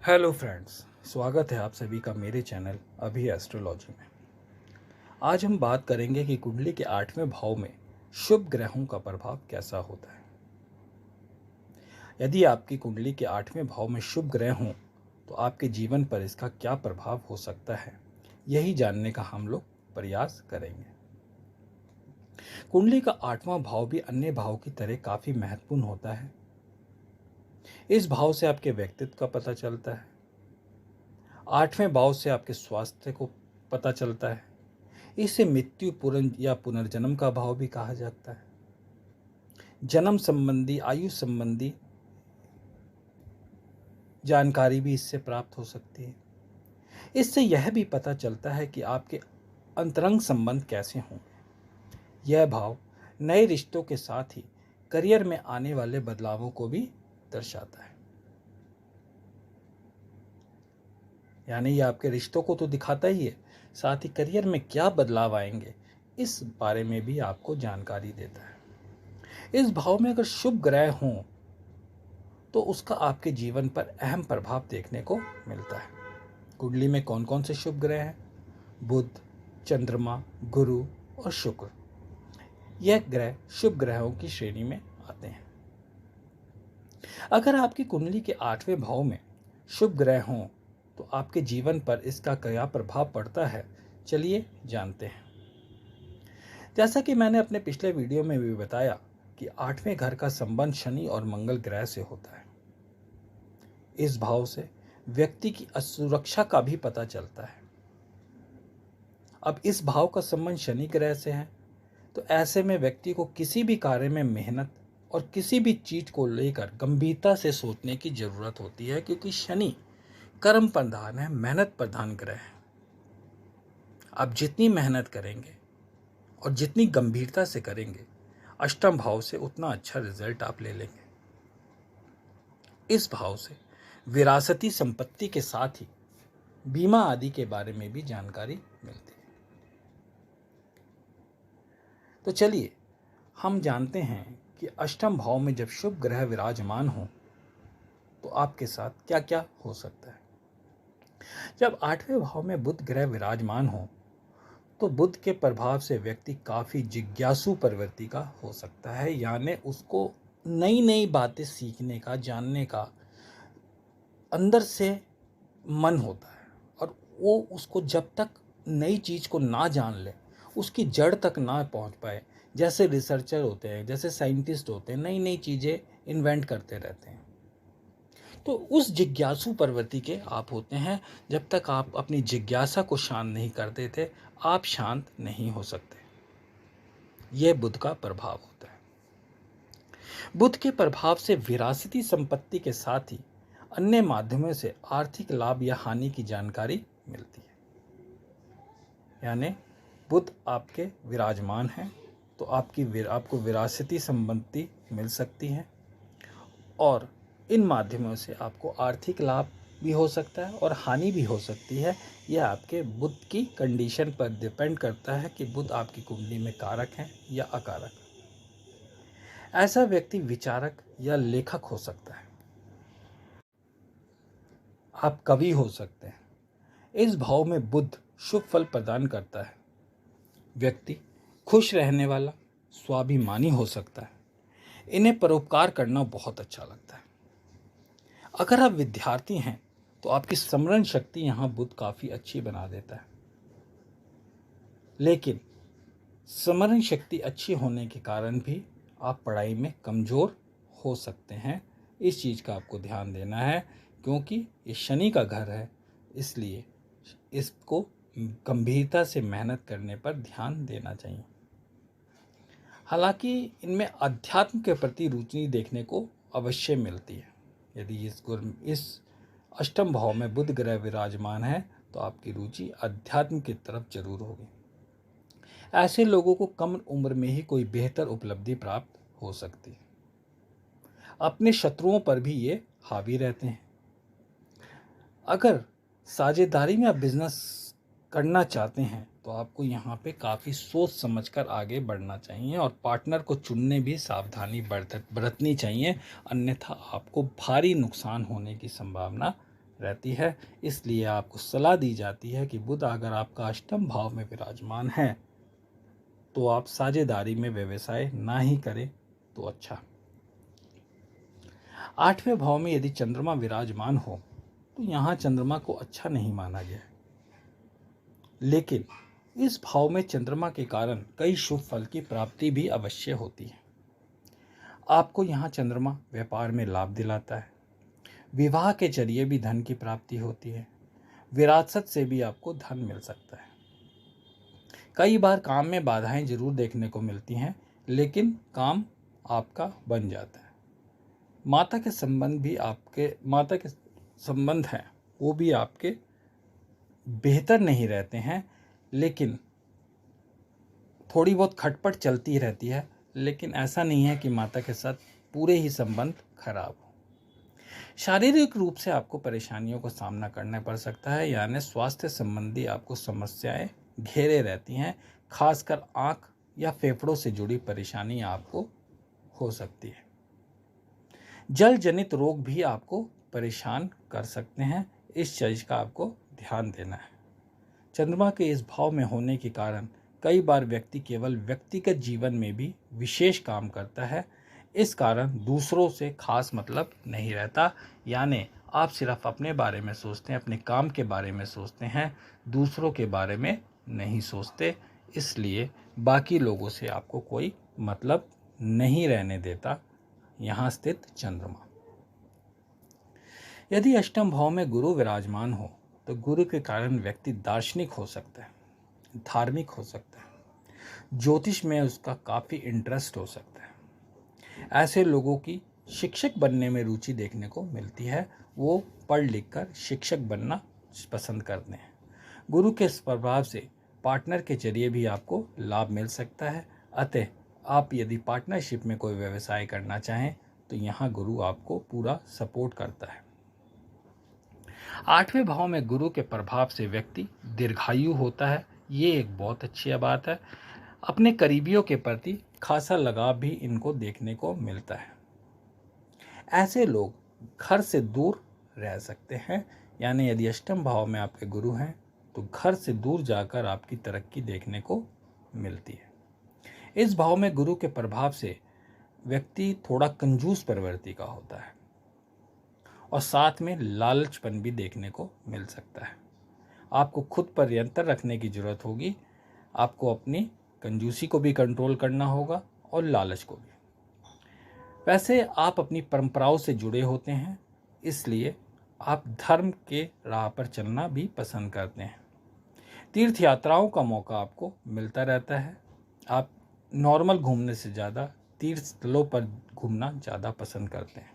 Hello friends, स्वागत है आप सभी का मेरे चैनल अभी एस्ट्रोलॉजी में। आज हम बात करेंगे कि कुंडली के 8वें भाव में शुभ ग्रहों का प्रभाव कैसा होता है। यदि आपकी कुंडली के 8वें भाव में शुभ ग्रह हों तो आपके जीवन पर इसका क्या प्रभाव हो सकता है, यही जानने का हम लोग प्रयास करेंगे। कुंडली का 8वां भाव भी अन्य भाव की तरह काफी महत्वपूर्ण होता है। इस भाव से आपके व्यक्तित्व का पता चलता है। 8वें भाव से आपके स्वास्थ्य को पता चलता है। इसे मृत्यु पूर्ण या पुनर्जन्म का भाव भी कहा जाता है। जन्म संबंधी, आयु संबंधी जानकारी भी इससे प्राप्त हो सकती है। इससे यह भी पता चलता है कि आपके अंतरंग संबंध कैसे होंगे। यह भाव नए रिश्तों के साथ ही करियर में आने वाले बदलावों को भी दर्शाता है। यानी यह आपके रिश्तों को तो दिखाता ही है, साथ ही करियर में क्या बदलाव आएंगे इस बारे में भी आपको जानकारी देता है। इस भाव में अगर शुभ ग्रह हों तो उसका आपके जीवन पर अहम प्रभाव देखने को मिलता है। कुंडली में कौन कौन से शुभ ग्रह हैं? बुध, चंद्रमा, गुरु और शुक्र। यह ग्रह शुभ ग्रहों की श्रेणी में आते हैं। अगर आपकी कुंडली के 8वें भाव में शुभ ग्रह हों तो आपके जीवन पर इसका क्या प्रभाव पड़ता है, चलिए जानते हैं। जैसा कि मैंने अपने पिछले वीडियो में भी बताया कि 8वें घर का संबंध शनि और मंगल ग्रह से होता है। इस भाव से व्यक्ति की असुरक्षा का भी पता चलता है। अब इस भाव का संबंध शनि ग्रह से है तो ऐसे में व्यक्ति को किसी भी कार्य में मेहनत और किसी भी चीज को लेकर गंभीरता से सोचने की जरूरत होती है, क्योंकि शनि कर्म प्रधान है, मेहनत प्रधान ग्रह है। आप जितनी मेहनत करेंगे और जितनी गंभीरता से करेंगे, अष्टम भाव से उतना अच्छा रिजल्ट आप ले लेंगे। इस भाव से विरासती संपत्ति के साथ ही बीमा आदि के बारे में भी जानकारी मिलती है। तो चलिए हम जानते हैं कि अष्टम भाव में जब शुभ ग्रह विराजमान हो तो आपके साथ क्या क्या हो सकता है। जब 8वें भाव में बुध ग्रह विराजमान हो तो बुध के प्रभाव से व्यक्ति काफी जिज्ञासु प्रवृत्ति का हो सकता है। यानी उसको नई नई बातें सीखने का, जानने का अंदर से मन होता है, और वो उसको जब तक नई चीज को ना जान ले, उसकी जड़ तक ना पहुंच पाए, जैसे रिसर्चर होते हैं, जैसे साइंटिस्ट होते हैं, नई नई चीजें इन्वेंट करते रहते हैं, तो उस जिज्ञासु प्रवृत्ति के आप होते हैं। जब तक आप अपनी जिज्ञासा को शांत नहीं कर देते, आप शांत नहीं हो सकते। यह बुध का प्रभाव होता है। बुध के प्रभाव से विरासती संपत्ति के साथ ही अन्य माध्यमों से आर्थिक लाभ या हानि की जानकारी मिलती है। यानी बुध आपके विराजमान है तो आपको विरासती संपत्ति मिल सकती है, और इन माध्यमों से आपको आर्थिक लाभ भी हो सकता है और हानि भी हो सकती है। यह आपके बुध की कंडीशन पर डिपेंड करता है कि बुध आपकी कुंडली में कारक है या अकारक। ऐसा व्यक्ति विचारक या लेखक हो सकता है। आप कवि हो सकते हैं। इस भाव में बुध शुभ फल प्रदान करता है। व्यक्ति खुश रहने वाला, स्वाभिमानी हो सकता है। इन्हें परोपकार करना बहुत अच्छा लगता है। अगर आप विद्यार्थी हैं तो आपकी स्मरण शक्ति यहाँ बुध काफी अच्छी बना देता है। लेकिन स्मरण शक्ति अच्छी होने के कारण भी आप पढ़ाई में कमजोर हो सकते हैं। इस चीज का आपको ध्यान देना है, क्योंकि ये शनि का घर है, इसलिए इसको गंभीरता से मेहनत करने पर ध्यान देना चाहिए। हालांकि इनमें अध्यात्म के प्रति रुचि देखने को अवश्य मिलती है। यदि इस अष्टम भाव में बुध ग्रह विराजमान है तो आपकी रुचि अध्यात्म की तरफ जरूर होगी। ऐसे लोगों को कम उम्र में ही कोई बेहतर उपलब्धि प्राप्त हो सकती है। अपने शत्रुओं पर भी ये हावी रहते हैं। अगर साझेदारी में आप बिजनेस करना चाहते हैं तो आपको यहाँ पे काफ़ी सोच समझकर आगे बढ़ना चाहिए, और पार्टनर को चुनने भी सावधानी बरतनी चाहिए, अन्यथा आपको भारी नुकसान होने की संभावना रहती है। इसलिए आपको सलाह दी जाती है कि बुध अगर आपका अष्टम भाव में विराजमान है तो आप साझेदारी में व्यवसाय ना ही करें तो अच्छा। आठवें भाव में यदि चंद्रमा विराजमान हो तो यहाँ चंद्रमा को अच्छा नहीं माना गया है, लेकिन इस भाव में चंद्रमा के कारण कई शुभ फल की प्राप्ति भी अवश्य होती है। आपको यहाँ चंद्रमा व्यापार में लाभ दिलाता है, विवाह के जरिए भी धन की प्राप्ति होती है, विरासत से भी आपको धन मिल सकता है। कई बार काम में बाधाएं जरूर देखने को मिलती हैं, लेकिन काम आपका बन जाता है। माता के संबंध हैं वो भी आपके बेहतर नहीं रहते हैं, लेकिन थोड़ी बहुत खटपट चलती रहती है, लेकिन ऐसा नहीं है कि माता के साथ पूरे ही संबंध खराब हो। शारीरिक रूप से आपको परेशानियों का सामना करना पड़ सकता है, यानी स्वास्थ्य संबंधी आपको समस्याएं घेरे रहती हैं। खासकर आंख या फेफड़ों से जुड़ी परेशानी आपको हो सकती है। जल जनित रोग भी आपको परेशान कर सकते हैं, इस चीज का आपको ध्यान देना है। चंद्रमा के इस भाव में होने के कारण कई बार व्यक्ति केवल व्यक्तिगत जीवन में भी विशेष काम करता है, इस कारण दूसरों से खास मतलब नहीं रहता, यानी आप सिर्फ अपने बारे में सोचते हैं, अपने काम के बारे में सोचते हैं, दूसरों के बारे में नहीं सोचते। इसलिए बाकी लोगों से आपको कोई मतलब नहीं रहने देता यहाँ स्थित चंद्रमा। यदि अष्टम भाव में गुरु विराजमान हो तो गुरु के कारण व्यक्ति दार्शनिक हो सकता है, धार्मिक हो सकता है, ज्योतिष में उसका काफ़ी इंटरेस्ट हो सकता है। ऐसे लोगों की शिक्षक बनने में रुचि देखने को मिलती है, वो पढ़ लिख कर शिक्षक बनना पसंद करते हैं। गुरु के इस प्रभाव से पार्टनर के जरिए भी आपको लाभ मिल सकता है। अतः आप यदि पार्टनरशिप में कोई व्यवसाय करना चाहें तो यहाँ गुरु आपको पूरा सपोर्ट करता है। आठवें भाव में गुरु के प्रभाव से व्यक्ति दीर्घायु होता है, ये एक बहुत अच्छी बात है। अपने करीबियों के प्रति खासा लगाव भी इनको देखने को मिलता है। ऐसे लोग घर से दूर रह सकते हैं, यानी यदि अष्टम भाव में आपके गुरु हैं तो घर से दूर जाकर आपकी तरक्की देखने को मिलती है। इस भाव में गुरु के प्रभाव से व्यक्ति थोड़ा कंजूस प्रवृत्ति का होता है और साथ में लालचपन भी देखने को मिल सकता है। आपको खुद पर नियंत्रण रखने की जरूरत होगी, आपको अपनी कंजूसी को भी कंट्रोल करना होगा और लालच को भी। वैसे आप अपनी परंपराओं से जुड़े होते हैं, इसलिए आप धर्म के राह पर चलना भी पसंद करते हैं। तीर्थ यात्राओं का मौका आपको मिलता रहता है। आप नॉर्मल घूमने से ज़्यादा तीर्थ स्थलों पर घूमना ज़्यादा पसंद करते हैं।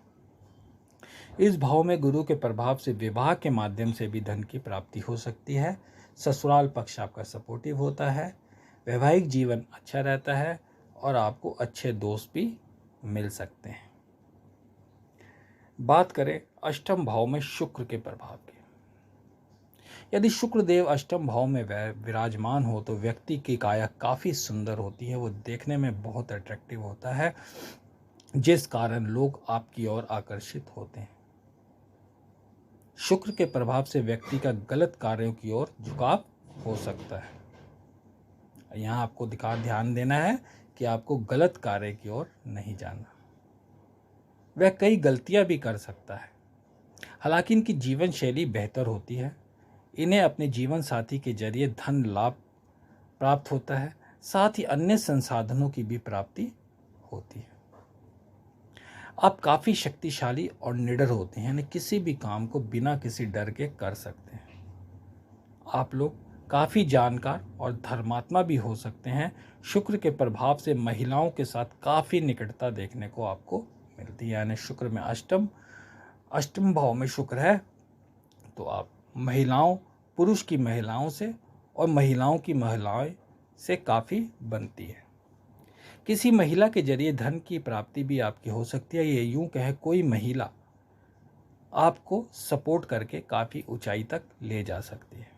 इस भाव में गुरु के प्रभाव से विवाह के माध्यम से भी धन की प्राप्ति हो सकती है। ससुराल पक्ष आपका सपोर्टिव होता है, वैवाहिक जीवन अच्छा रहता है और आपको अच्छे दोस्त भी मिल सकते हैं। बात करें अष्टम भाव में शुक्र के प्रभाव की। यदि शुक्र देव अष्टम भाव में विराजमान हो तो व्यक्ति की काया काफ़ी सुंदर होती है, वो देखने में बहुत अट्रैक्टिव होता है, जिस कारण लोग आपकी ओर आकर्षित होते हैं। शुक्र के प्रभाव से व्यक्ति का गलत कार्यों की ओर झुकाव हो सकता है। यहाँ आपको ध्यान देना है कि आपको गलत कार्य की ओर नहीं जाना। वह कई गलतियां भी कर सकता है, हालांकि इनकी जीवन शैली बेहतर होती है। इन्हें अपने जीवन साथी के जरिए धन लाभ प्राप्त होता है, साथ ही अन्य संसाधनों की भी प्राप्ति होती है। आप काफ़ी शक्तिशाली और निडर होते हैं, यानी किसी भी काम को बिना किसी डर के कर सकते हैं। आप लोग काफ़ी जानकार और धर्मात्मा भी हो सकते हैं। शुक्र के प्रभाव से महिलाओं के साथ काफ़ी निकटता देखने को आपको मिलती है, यानी शुक्र में अष्टम भाव में शुक्र है तो आप पुरुष की महिलाओं से और महिलाओं की महिलाएं से काफ़ी बनती है। किसी महिला के जरिए धन की प्राप्ति भी आपकी हो सकती है। ये यूं कहे कोई महिला आपको सपोर्ट करके काफ़ी ऊंचाई तक ले जा सकती है।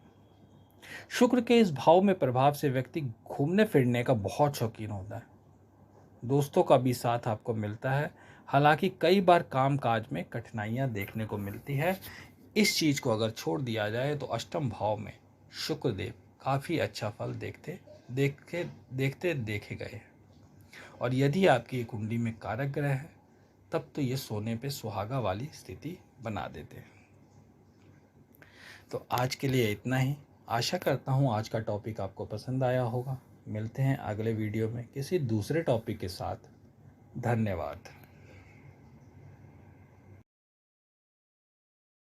शुक्र के इस भाव में प्रभाव से व्यक्ति घूमने फिरने का बहुत शौकीन होता है। दोस्तों का भी साथ आपको मिलता है, हालांकि कई बार काम काज में कठिनाइयां देखने को मिलती है। इस चीज़ को अगर छोड़ दिया जाए तो अष्टम भाव में शुक्रदेव काफ़ी अच्छा फल देखते देखे गए हैं। और यदि आपकी कुंडली में कारक ग्रह है तब तो ये सोने पे सुहागा वाली स्थिति बना देते हैं। तो आज के लिए इतना ही। आशा करता हूँ आज का टॉपिक आपको पसंद आया होगा। मिलते हैं अगले वीडियो में किसी दूसरे टॉपिक के साथ। धन्यवाद।